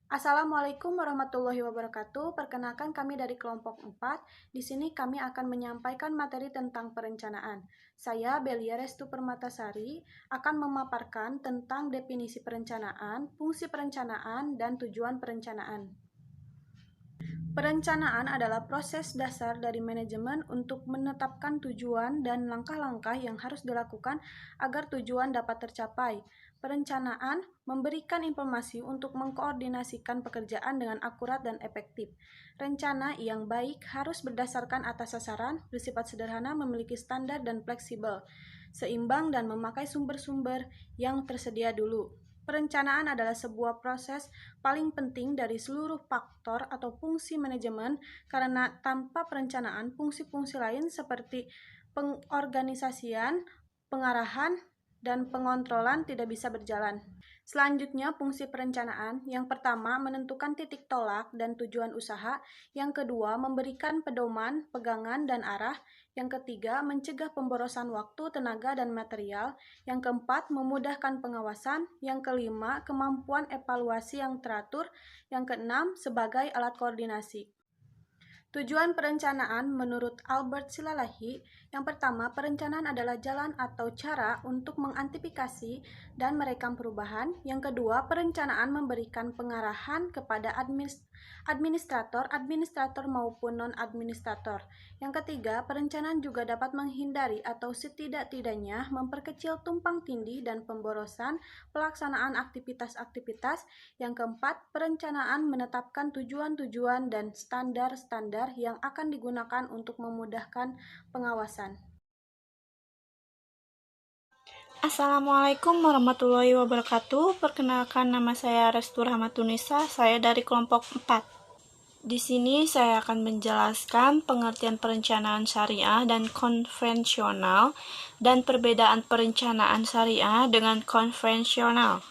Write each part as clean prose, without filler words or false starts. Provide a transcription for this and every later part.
Assalamualaikum warahmatullahi wabarakatuh. Perkenalkan kami dari kelompok 4. Di sini kami akan menyampaikan materi tentang perencanaan. Saya Belia Restu Permatasari akan memaparkan tentang definisi perencanaan, fungsi perencanaan, dan tujuan perencanaan. Perencanaan adalah proses dasar dari manajemen untuk menetapkan tujuan dan langkah-langkah yang harus dilakukan agar tujuan dapat tercapai. Perencanaan memberikan informasi untuk mengkoordinasikan pekerjaan dengan akurat dan efektif. Rencana yang baik harus berdasarkan atas sasaran, bersifat sederhana, memiliki standar dan fleksibel, seimbang dan memakai sumber-sumber yang tersedia dulu. Perencanaan adalah sebuah proses paling penting dari seluruh faktor atau fungsi manajemen karena tanpa perencanaan fungsi-fungsi lain seperti pengorganisasian, pengarahan, dan pengontrolan tidak bisa berjalan. Selanjutnya, fungsi perencanaan. Yang pertama, menentukan titik tolak dan tujuan usaha. Yang kedua, memberikan pedoman, pegangan, dan arah. Yang ketiga, mencegah pemborosan waktu, tenaga, dan material. Yang keempat, memudahkan pengawasan. Yang kelima, kemampuan evaluasi yang teratur. Yang keenam, sebagai alat koordinasi. Tujuan perencanaan menurut Albert Silalahi, yang pertama, perencanaan adalah jalan atau cara untuk mengantisipasi dan merekam perubahan. Yang kedua, perencanaan memberikan pengarahan kepada administrator maupun non-administrator. Yang ketiga, perencanaan juga dapat menghindari atau setidak-tidaknya memperkecil tumpang tindih dan pemborosan pelaksanaan aktivitas-aktivitas. Yang keempat, perencanaan menetapkan tujuan-tujuan dan standar-standar yang akan digunakan untuk memudahkan pengawasan. Assalamualaikum warahmatullahi wabarakatuh. Perkenalkan, nama saya Restu Rahmatunisa, saya dari kelompok 4. Di sini saya akan menjelaskan pengertian perencanaan syariah dan konvensional dan perbedaan perencanaan syariah dengan konvensional.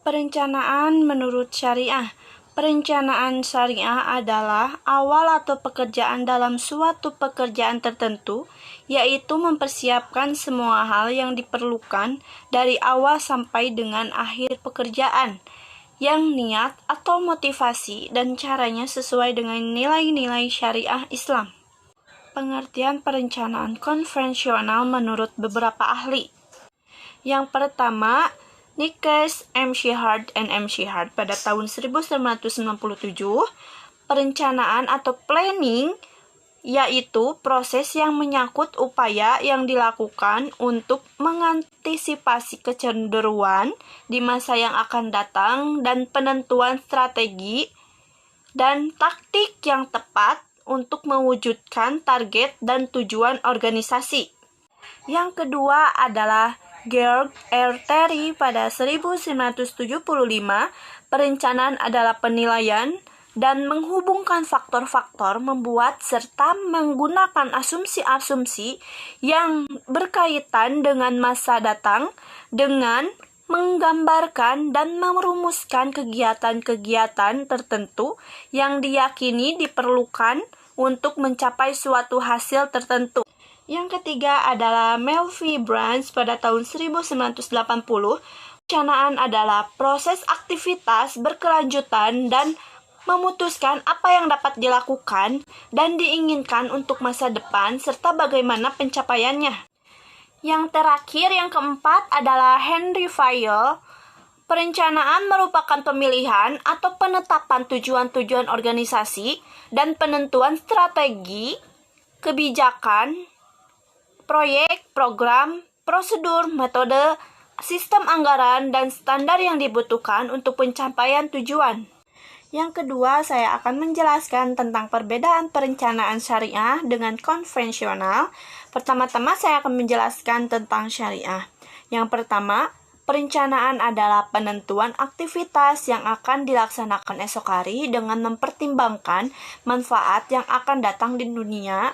Perencanaan menurut syariah. Perencanaan syariah adalah awal atau pekerjaan dalam suatu pekerjaan tertentu, yaitu mempersiapkan semua hal yang diperlukan dari awal sampai dengan akhir pekerjaan, yang niat atau motivasi dan caranya sesuai dengan nilai-nilai syariah Islam. Pengertian perencanaan konvensional menurut beberapa ahli. Yang pertama, Nicholas M. Shihard and M. Shihard pada tahun 1997, perencanaan atau planning yaitu proses yang menyangkut upaya yang dilakukan untuk mengantisipasi kecenderungan di masa yang akan datang dan penentuan strategi dan taktik yang tepat untuk mewujudkan target dan tujuan organisasi. Yang kedua adalah George R. Terry pada 1975, perencanaan adalah penilaian dan menghubungkan faktor-faktor membuat serta menggunakan asumsi-asumsi yang berkaitan dengan masa datang dengan menggambarkan dan merumuskan kegiatan-kegiatan tertentu yang diyakini diperlukan untuk mencapai suatu hasil tertentu. Yang ketiga adalah Melville Branch pada tahun 1980. Perencanaan adalah proses aktivitas berkelanjutan dan memutuskan apa yang dapat dilakukan dan diinginkan untuk masa depan serta bagaimana pencapaiannya. Yang terakhir, yang keempat adalah Henry Fayol. Perencanaan merupakan pemilihan atau penetapan tujuan-tujuan organisasi dan penentuan strategi, kebijakan, proyek, program, prosedur, metode, sistem anggaran, dan standar yang dibutuhkan untuk pencapaian tujuan. Yang kedua, saya akan menjelaskan tentang perbedaan perencanaan syariah dengan konvensional. Pertama-tama, saya akan menjelaskan tentang syariah. Yang pertama, perencanaan adalah penentuan aktivitas yang akan dilaksanakan esok hari dengan mempertimbangkan manfaat yang akan datang di dunia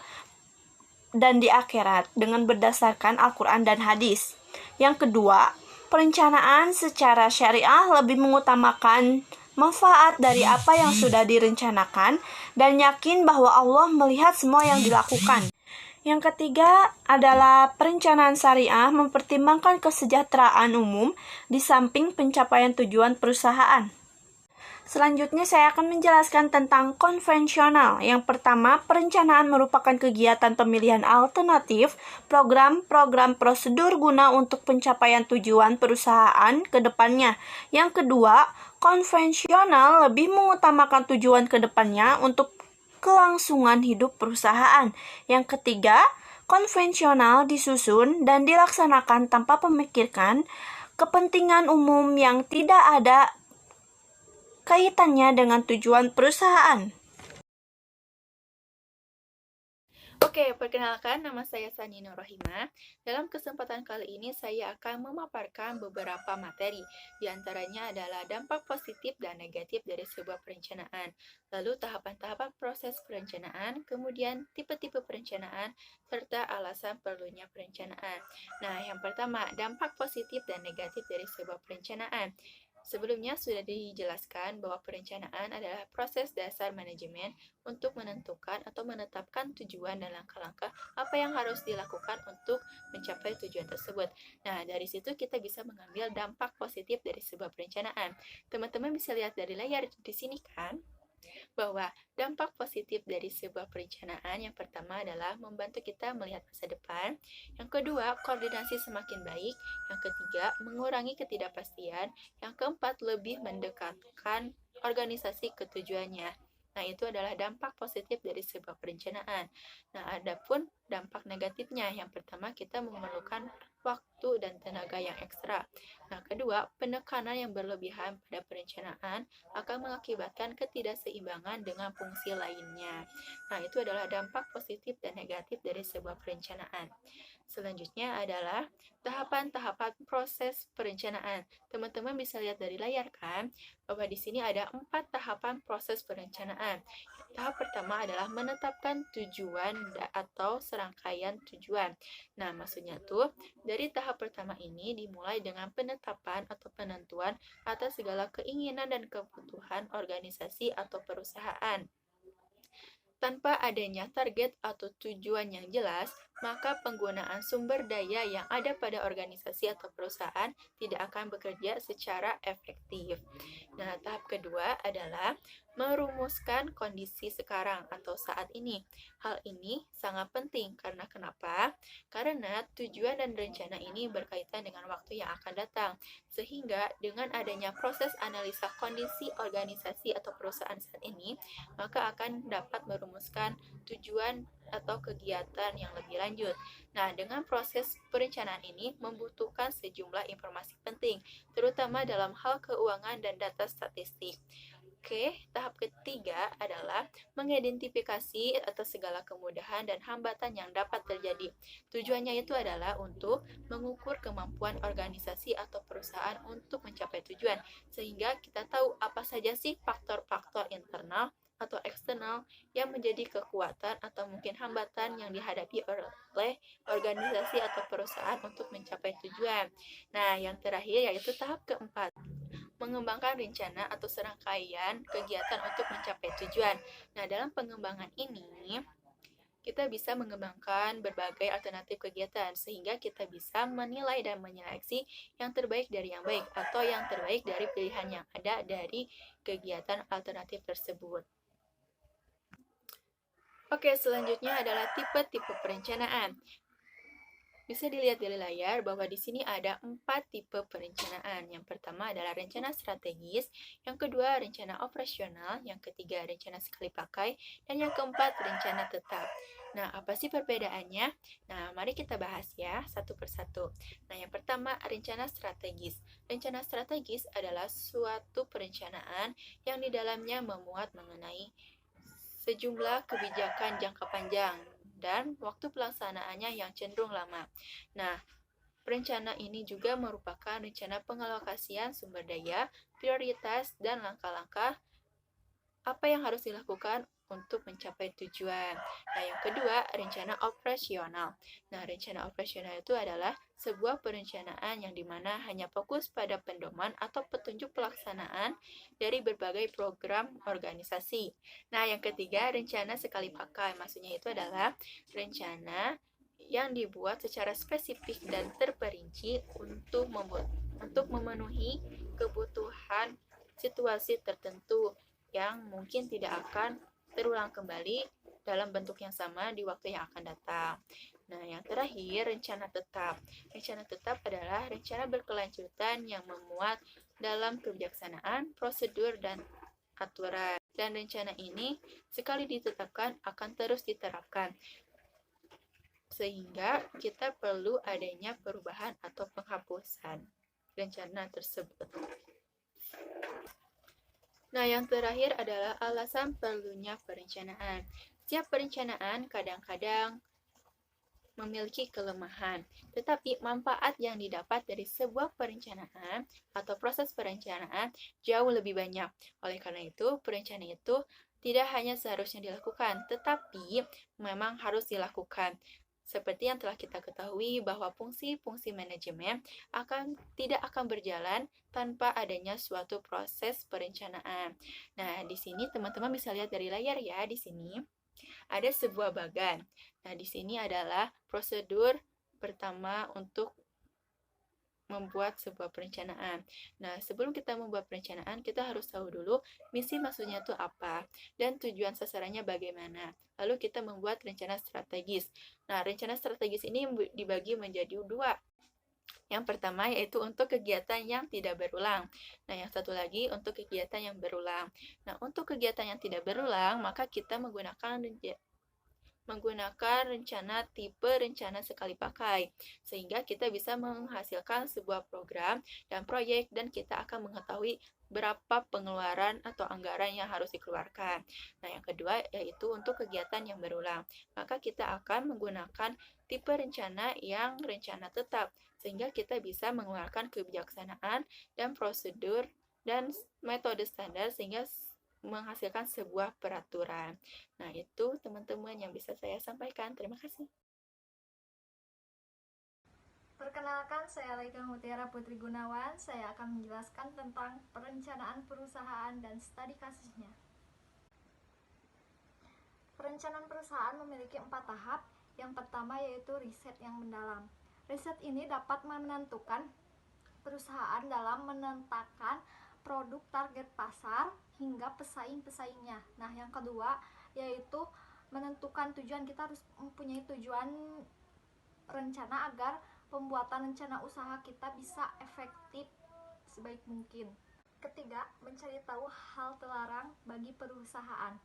dan di akhirat dengan berdasarkan Al-Quran dan hadis. Yang kedua, perencanaan secara syariah lebih mengutamakan manfaat dari apa yang sudah direncanakan dan yakin bahwa Allah melihat semua yang dilakukan. Yang ketiga adalah perencanaan syariah mempertimbangkan kesejahteraan umum di samping pencapaian tujuan perusahaan. Selanjutnya saya akan menjelaskan tentang konvensional. Yang pertama, perencanaan merupakan kegiatan pemilihan alternatif, program prosedur guna untuk pencapaian tujuan perusahaan ke depannya. Yang kedua, konvensional lebih mengutamakan tujuan ke depannya untuk kelangsungan hidup perusahaan. Yang ketiga, konvensional disusun dan dilaksanakan tanpa memikirkan kepentingan umum yang tidak ada kaitannya dengan tujuan perusahaan. Oke, perkenalkan nama saya Sani Nurrohimah. Dalam kesempatan kali ini saya akan memaparkan beberapa materi. Di antaranya adalah dampak positif dan negatif dari sebuah perencanaan, lalu tahapan-tahapan proses perencanaan, kemudian tipe-tipe perencanaan, serta alasan perlunya perencanaan. Nah, yang pertama, dampak positif dan negatif dari sebuah perencanaan. Sebelumnya sudah dijelaskan bahwa perencanaan adalah proses dasar manajemen untuk menentukan atau menetapkan tujuan dan langkah-langkah apa yang harus dilakukan untuk mencapai tujuan tersebut. Nah, dari situ kita bisa mengambil dampak positif dari sebuah perencanaan. Teman-teman bisa lihat dari layar di sini kan? Bahwa dampak positif dari sebuah perencanaan yang pertama adalah membantu kita melihat masa depan, yang kedua koordinasi semakin baik, yang ketiga mengurangi ketidakpastian, yang keempat lebih mendekatkan organisasi ke tujuannya. Nah, itu adalah dampak positif dari sebuah perencanaan. Nah, adapun dampak negatifnya, yang pertama kita memerlukan waktu dan tenaga yang ekstra. Nah, kedua, penekanan yang berlebihan pada perencanaan akan mengakibatkan ketidakseimbangan dengan fungsi lainnya. Nah, itu adalah dampak positif dan negatif dari sebuah perencanaan. Selanjutnya adalah tahapan-tahapan proses perencanaan. Teman-teman bisa lihat dari layar kan, bahwa di sini ada 4 tahapan proses perencanaan. Tahap pertama adalah menetapkan tujuan atau serangkaian tujuan. Nah, maksudnya tuh, dari tahap pertama ini dimulai dengan penetapan atau penentuan atas segala keinginan dan kebutuhan organisasi atau perusahaan. Tanpa adanya target atau tujuan yang jelas, maka penggunaan sumber daya yang ada pada organisasi atau perusahaan tidak akan bekerja secara efektif. Nah, tahap kedua adalah merumuskan kondisi sekarang atau saat ini. Hal ini sangat penting karena kenapa? Karena tujuan dan rencana ini berkaitan dengan waktu yang akan datang. Sehingga dengan adanya proses analisa kondisi organisasi atau perusahaan saat ini, maka akan dapat merumuskan tujuan atau kegiatan yang lebih lanjut. Nah, dengan proses perencanaan ini membutuhkan sejumlah informasi penting, terutama dalam hal keuangan dan data statistik. Oke, tahap ketiga adalah mengidentifikasi atas segala kemudahan dan hambatan yang dapat terjadi. Tujuannya itu adalah untuk mengukur kemampuan organisasi atau perusahaan untuk mencapai tujuan, sehingga kita tahu apa saja sih faktor-faktor internal atau eksternal yang menjadi kekuatan atau mungkin hambatan yang dihadapi oleh organisasi atau perusahaan untuk mencapai tujuan. Nah, yang terakhir yaitu tahap keempat, mengembangkan rencana atau serangkaian kegiatan untuk mencapai tujuan. Nah, dalam pengembangan ini, kita bisa mengembangkan berbagai alternatif kegiatan sehingga kita bisa menilai dan menyeleksi yang terbaik dari yang baik atau yang terbaik dari pilihan yang ada dari kegiatan alternatif tersebut. Oke, selanjutnya adalah tipe-tipe perencanaan. Bisa dilihat dari layar bahwa di sini ada 4 tipe perencanaan. Yang pertama adalah rencana strategis, yang kedua rencana operasional, yang ketiga rencana sekali pakai, dan yang keempat rencana tetap. Nah, apa sih perbedaannya? Nah, mari kita bahas ya satu persatu. Nah, yang pertama rencana strategis. Rencana strategis adalah suatu perencanaan yang di dalamnya memuat mengenai sejumlah kebijakan jangka panjang dan waktu pelaksanaannya yang cenderung lama. Nah, rencana ini juga merupakan rencana pengalokasian sumber daya, prioritas, dan langkah-langkah apa yang harus dilakukan untuk mencapai tujuan. Nah, yang kedua, rencana operasional. Nah, rencana operasional itu adalah sebuah perencanaan yang dimana hanya fokus pada pedoman atau petunjuk pelaksanaan dari berbagai program organisasi. Nah, yang ketiga, rencana sekali pakai. Maksudnya itu adalah rencana yang dibuat secara spesifik dan terperinci untuk memenuhi kebutuhan situasi tertentu yang mungkin tidak akan terulang kembali dalam bentuk yang sama di waktu yang akan datang. Nah, yang terakhir, rencana tetap. Rencana tetap adalah rencana berkelanjutan yang memuat dalam kebijaksanaan, prosedur, dan aturan. Dan rencana ini sekali ditetapkan akan terus diterapkan, sehingga kita perlu adanya perubahan atau penghapusan rencana tersebut. Nah, yang terakhir adalah alasan perlunya perencanaan. Setiap perencanaan kadang-kadang memiliki kelemahan, tetapi manfaat yang didapat dari sebuah perencanaan atau proses perencanaan jauh lebih banyak. Oleh karena itu, perencanaan itu tidak hanya seharusnya dilakukan, tetapi memang harus dilakukan. Seperti yang telah kita ketahui bahwa fungsi-fungsi manajemen tidak akan berjalan tanpa adanya suatu proses perencanaan. Nah, di sini teman-teman bisa lihat dari layar ya, di sini ada sebuah bagan. Nah, di sini adalah prosedur pertama untuk membuat sebuah perencanaan. Nah, sebelum kita membuat perencanaan, kita harus tahu dulu misi maksudnya itu apa dan tujuan sasarannya bagaimana. Lalu kita membuat rencana strategis. Nah, rencana strategis ini dibagi menjadi dua. Yang pertama yaitu untuk kegiatan yang tidak berulang. Nah, yang satu lagi untuk kegiatan yang berulang. Nah, untuk kegiatan yang tidak berulang, maka kita menggunakan rencana tipe rencana sekali pakai, sehingga kita bisa menghasilkan sebuah program dan proyek, dan kita akan mengetahui berapa pengeluaran atau anggaran yang harus dikeluarkan. Nah, yang kedua yaitu untuk kegiatan yang berulang, maka kita akan menggunakan tipe rencana yang rencana tetap, sehingga kita bisa mengeluarkan kebijaksanaan dan prosedur dan metode standar sehingga menghasilkan sebuah peraturan. Nah, itu teman-teman yang bisa saya sampaikan. Terima kasih. Perkenalkan, saya Laika Mutiara Putri Gunawan. Saya akan menjelaskan tentang perencanaan perusahaan dan studi kasusnya. Perencanaan perusahaan memiliki 4 tahap. Yang pertama yaitu riset yang mendalam. Riset ini dapat menentukan perusahaan dalam menentukan produk target pasar hingga pesaing-pesaingnya. Nah, yang kedua yaitu menentukan tujuan. Kita harus mempunyai tujuan rencana agar pembuatan rencana usaha kita bisa efektif sebaik mungkin. Ketiga, mencari tahu hal terlarang bagi perusahaan.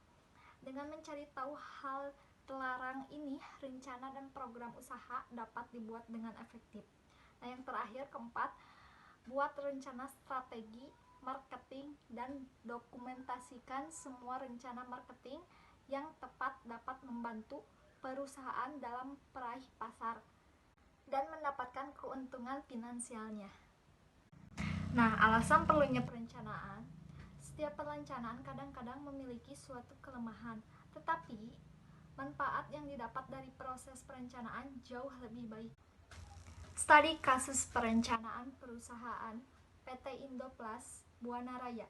Dengan mencari tahu hal terlarang ini, rencana dan program usaha dapat dibuat dengan efektif. Nah, yang terakhir, keempat, buat rencana strategi marketing dan dokumentasikan semua rencana marketing yang tepat dapat membantu perusahaan dalam meraih pasar dan mendapatkan keuntungan finansialnya. Nah, alasan perlunya perencanaan. Setiap perencanaan kadang-kadang memiliki suatu kelemahan, tetapi manfaat yang didapat dari proses perencanaan jauh lebih baik. Studi kasus perencanaan perusahaan PT Indoplas Buana Raya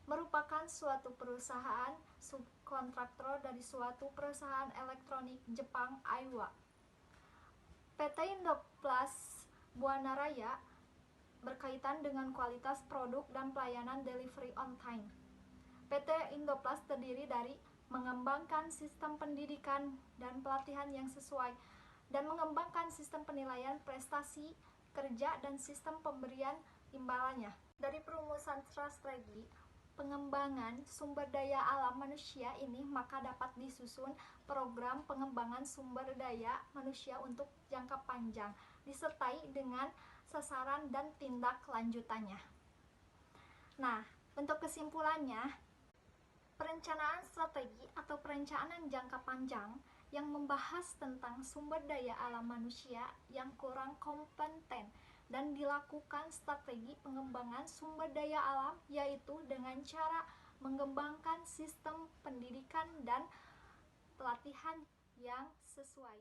merupakan suatu perusahaan subkontraktor dari suatu perusahaan elektronik Jepang Aiwa. PT Indoplas Buana Raya berkaitan dengan kualitas produk dan pelayanan delivery on time. PT Indoplas terdiri dari mengembangkan sistem pendidikan dan pelatihan yang sesuai dan mengembangkan sistem penilaian prestasi kerja dan sistem pemberian imbalannya. Dari perumusan strategi pengembangan sumber daya alam manusia ini, maka dapat disusun program pengembangan sumber daya manusia untuk jangka panjang, disertai dengan sasaran dan tindak lanjutannya. Nah, untuk kesimpulannya, perencanaan strategi atau perencanaan jangka panjang yang membahas tentang sumber daya alam manusia yang kurang kompeten dan dilakukan strategi pengembangan sumber daya alam, yaitu dengan cara mengembangkan sistem pendidikan dan pelatihan yang sesuai.